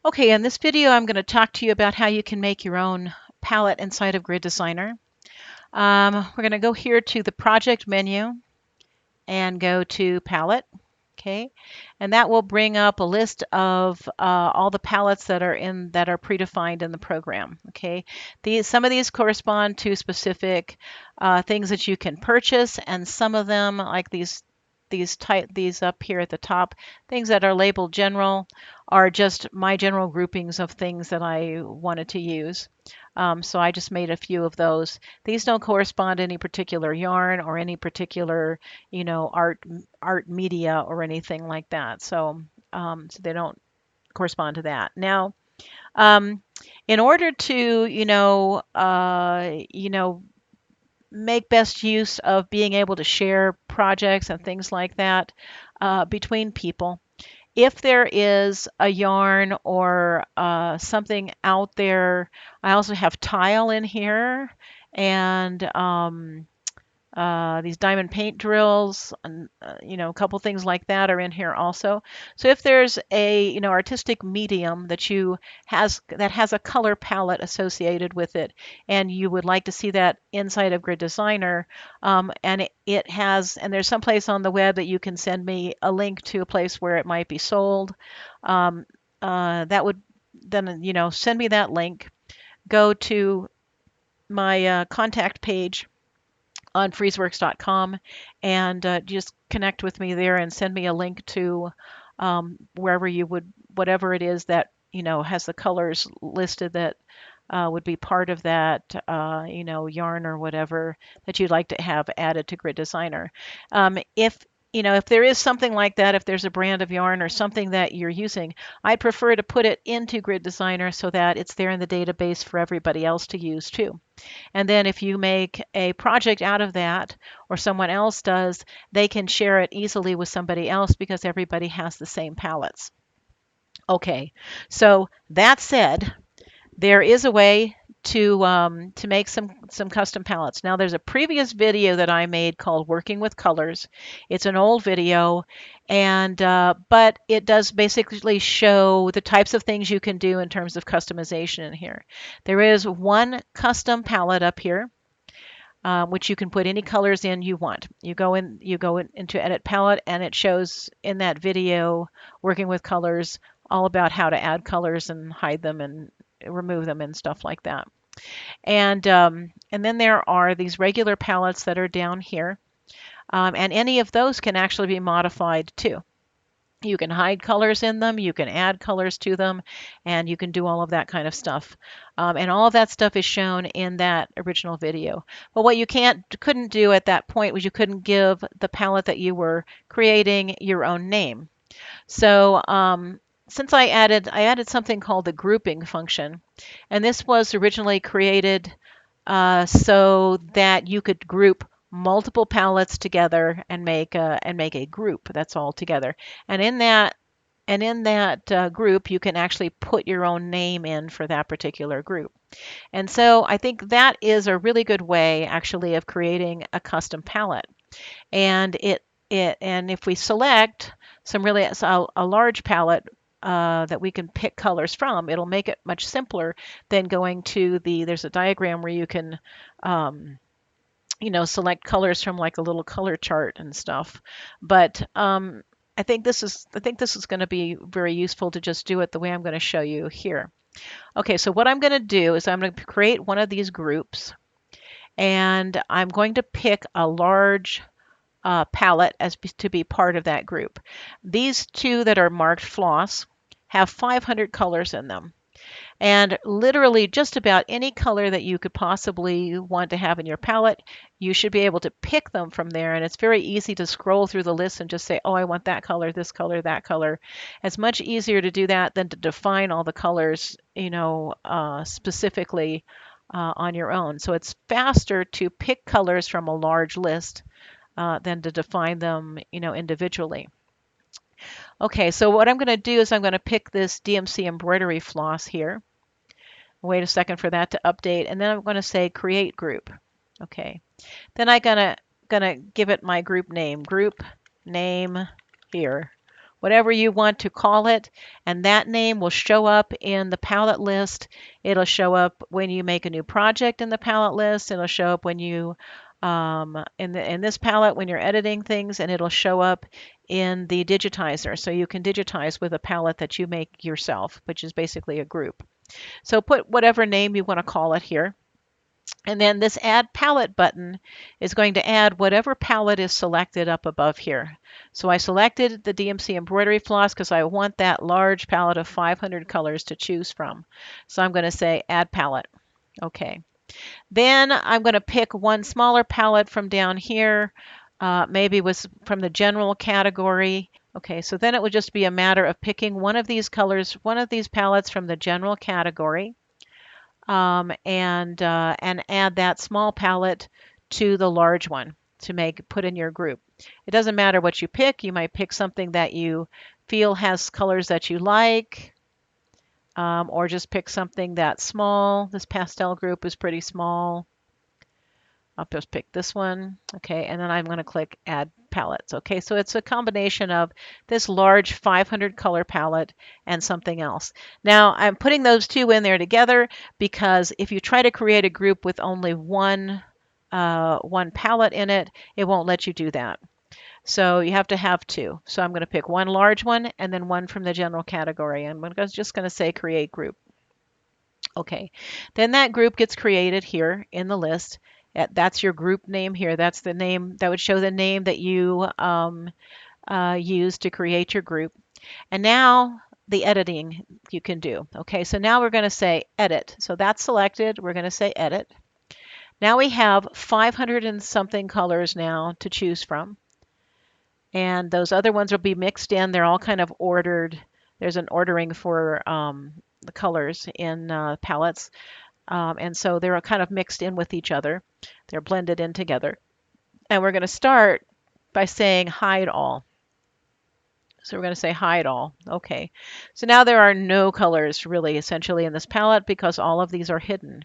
Okay, in this video, I'm going to talk to you about how you can make your own palette inside of Grid Designer. We're going to go here to the project menu and go to palette. Okay, and that will bring up a list of all the palettes that are predefined in the program. Okay, some of these correspond to specific things that you can purchase, and some of them, like these up here at the top, things that are labeled general, are just my general groupings of things that I wanted to use. So I just made a few of those. These don't correspond to any particular yarn or any particular, art media or anything like that. So they don't correspond to that. Now, um, in order to, make best use of being able to share projects and things like that between people, if there is a yarn or something out there, I also have tile in here and these diamond paint drills and a couple things like that are in here also. So if there's a artistic medium that has a color palette associated with it, and you would like to see that inside of Grid Designer, and there's some place on the web that you can send me a link to a place where it might be sold, um, that would then send me that link. Go to my contact page on freezeworks.com and just connect with me there and send me a link to wherever whatever it is that has the colors listed that would be part of that yarn or whatever that you'd like to have added to Grid Designer. If there is something like that, if there's a brand of yarn or something that you're using, I'd prefer to put it into Grid Designer so that it's there in the database for everybody else to use too. And then if you make a project out of that, or someone else does, they can share it easily with somebody else because everybody has the same palettes. Okay, so that said, there is a way to make some custom palettes. Now, there's a previous video that I made called Working with Colors. It's an old video, and but it does basically show the types of things you can do in terms of customization in here. There is one custom palette up here, which you can put any colors in you want. Into Edit Palette, and it shows in that video, Working with Colors, all about how to add colors and hide them and remove them and stuff like that. And then there are these regular palettes that are down here, and any of those can actually be modified too. You can hide colors in them, you can add colors to them, and you can do all of that kind of stuff. And all of that stuff is shown in that original video. But what you couldn't do at that point was you couldn't give the palette that you were creating your own name. So since I added something called the grouping function, and this was originally created so that you could group multiple palettes together and make a group that's all together. And in that group, you can actually put your own name in for that particular group. And so I think that is a really good way, actually, of creating a custom palette. And if we select a large palette that we can pick colors from, it'll make it much simpler than going to there's a diagram where you can select colors from like a little color chart and stuff. But I think this is going to be very useful to just do it the way I'm going to show you here. Okay, so what I'm going to do is I'm going to create one of these groups, and I'm going to pick a large palette to be part of that group. These two that are marked floss have 500 colors in them. And literally just about any color that you could possibly want to have in your palette, you should be able to pick them from there. And it's very easy to scroll through the list and just say, oh, I want that color, this color, that color. It's much easier to do that than to define all the colors, specifically on your own. So it's faster to pick colors from a large list than to define them, individually. Okay, so what I'm going to do is I'm going to pick this DMC embroidery floss here. Wait a second for that to update, and then I'm going to say create group. Okay, then I'm gonna give it my group name here, whatever you want to call it, and that name will show up in the palette list. It'll show up when you make a new project in the palette list. It'll show up when you in this palette when you're editing things, and it'll show up in the digitizer. So you can digitize with a palette that you make yourself, which is basically a group. So put whatever name you want to call it here. And then this add palette button is going to add whatever palette is selected up above here. So I selected the DMC embroidery floss because I want that large palette of 500 colors to choose from. So I'm going to say add palette. Okay. Then I'm going to pick one smaller palette from down here. Maybe was from the general category. Okay, so then it would just be a matter of picking one of these colors, one of these palettes from the general category, and add that small palette to the large one to put in your group. It doesn't matter what you pick. You might pick something that you feel has colors that you like, or just pick something that's small. This pastel group is pretty small. I'll just pick this one. Okay, and then I'm going to click Add Palettes. Okay, so it's a combination of this large 500 color palette and something else. Now, I'm putting those two in there together because if you try to create a group with only one palette in it, it won't let you do that. So you have to have two. So I'm going to pick one large one and then one from the general category. I'm just going to say Create Group. Okay, then that group gets created here in the list. That's your group name here. That's the name that would show the name that you use to create your group. And now the editing you can do. Okay, so now we're going to say edit. So that's selected. We're going to say edit. Now we have 500 and something colors now to choose from. And those other ones will be mixed in. They're all kind of ordered. There's an ordering for the colors in palettes. And so they're kind of mixed in with each other. They're blended in together. And we're going to start by saying hide all. So we're going to say hide all. Okay. So now there are no colors really essentially in this palette because all of these are hidden.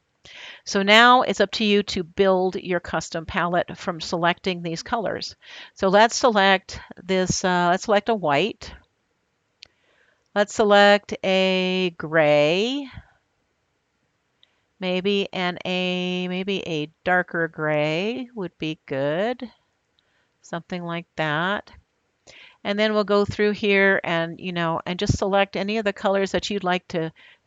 So now it's up to you to build your custom palette from selecting these colors. So let's select this, let's select a white. Let's select a gray. Maybe a darker gray would be good. Something like that. And then we'll go through here and, and just select any of the colors that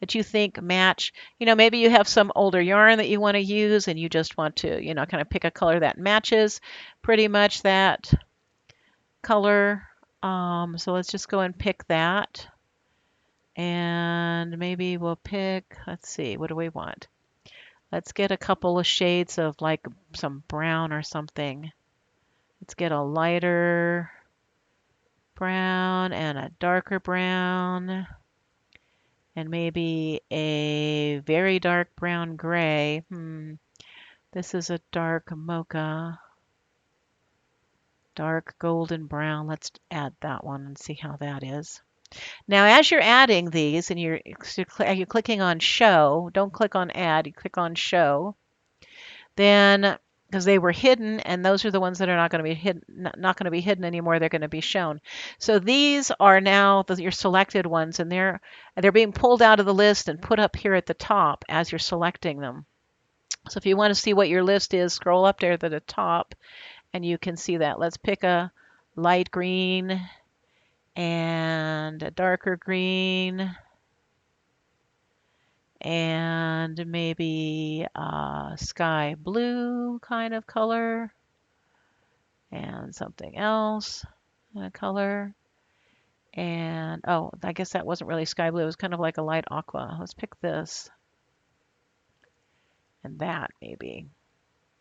that you think match. Maybe you have some older yarn that you want to use and you just want to, kind of pick a color that matches pretty much that color. So let's just go and pick that. And maybe we'll pick, let's see, what do we want? Let's get a couple of shades of like some brown or something. Let's get a lighter brown and a darker brown and maybe a very dark brown gray. This is a dark mocha, dark golden brown. Let's add that one and see how that is. Now, as you're adding these and you're clicking on show, don't click on add, you click on show, then because they were hidden and those are the ones that are not going to be hidden, not going to be hidden anymore, they're going to be shown. So these are now your selected ones and they're being pulled out of the list and put up here at the top as you're selecting them. So if you want to see what your list is, scroll up there to the top and you can see that. Let's pick a light green and a darker green and maybe a sky blue kind of color and something else in a color. And oh, I guess that wasn't really sky blue. It was kind of like a light aqua. Let's pick this and that maybe.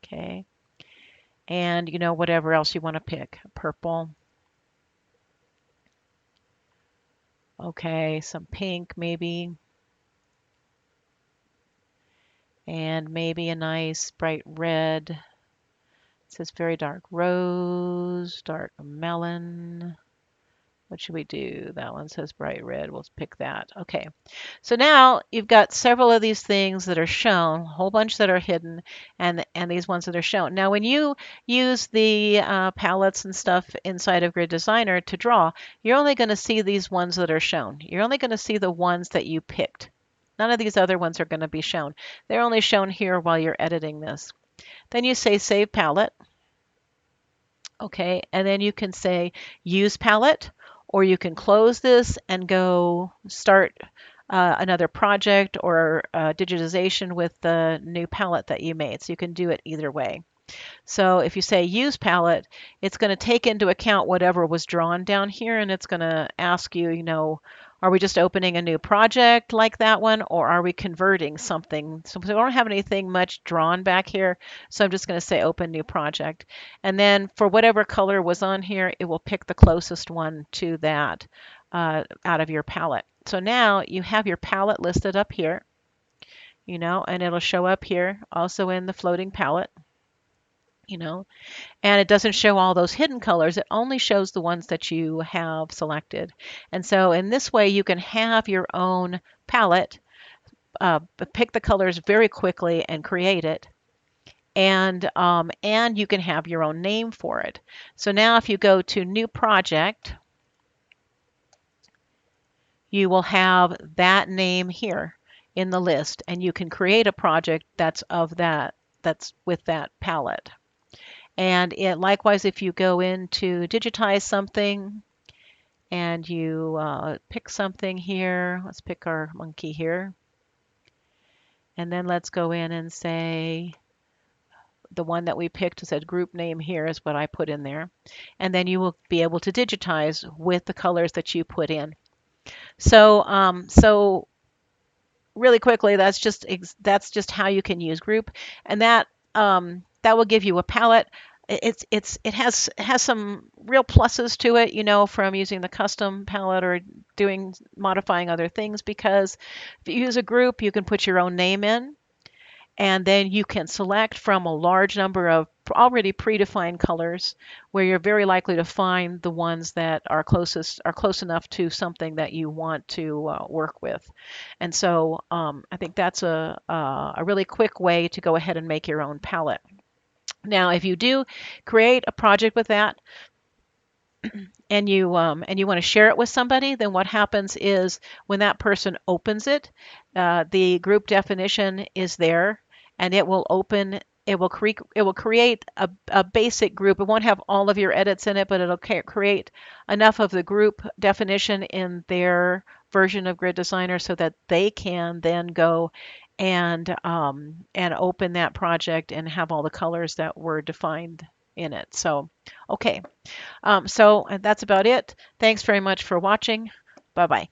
Okay. And whatever else you want to pick. Purple. Okay, some pink maybe. And maybe a nice bright red. It says very dark rose, dark melon, What should we do? That one says bright red. We'll pick that. Okay. So now you've got several of these things that are shown, a whole bunch that are hidden, and these ones that are shown. Now, when you use the palettes and stuff inside of Grid Designer to draw, you're only going to see these ones that are shown. You're only going to see the ones that you picked. None of these other ones are going to be shown. They're only shown here while you're editing this. Then you say Save Palette. Okay, and then you can say Use Palette, or you can close this and go start another project or digitization with the new palette that you made. So you can do it either way. So if you say use palette, it's going to take into account whatever was drawn down here, and it's going to ask you, are we just opening a new project like that one, or are we converting something? So we don't have anything much drawn back here, so I'm just going to say open new project. And then for whatever color was on here, it will pick the closest one to that out of your palette. So now you have your palette listed up here, and it'll show up here also in the floating palette. And it doesn't show all those hidden colors. It only shows the ones that you have selected. And so in this way, you can have your own palette, pick the colors very quickly and create it. And you can have your own name for it. So now if you go to New Project, you will have that name here in the list, and you can create a project that's with that palette. And likewise, if you go in to digitize something and you pick something here, let's pick our monkey here. And then let's go in and say the one that we picked said group name here is what I put in there. And then you will be able to digitize with the colors that you put in. So really quickly, that's just how you can use group, and that will give you a palette. It has some real pluses to it, from using the custom palette or modifying other things, because if you use a group, you can put your own name in, and then you can select from a large number of already predefined colors, where you're very likely to find the ones that are close enough to something that you want to work with. And so I think that's a really quick way to go ahead and make your own palette. Now, if you do create a project with that, and you want to share it with somebody, then what happens is when that person opens it, the group definition is there, and it will open. It will create a basic group. It won't have all of your edits in it, but it'll create enough of the group definition in their version of Grid Designer so that they can then go and open that project and have all the colors that were defined in it. So, okay. So that's about it. Thanks very much for watching. Bye-bye.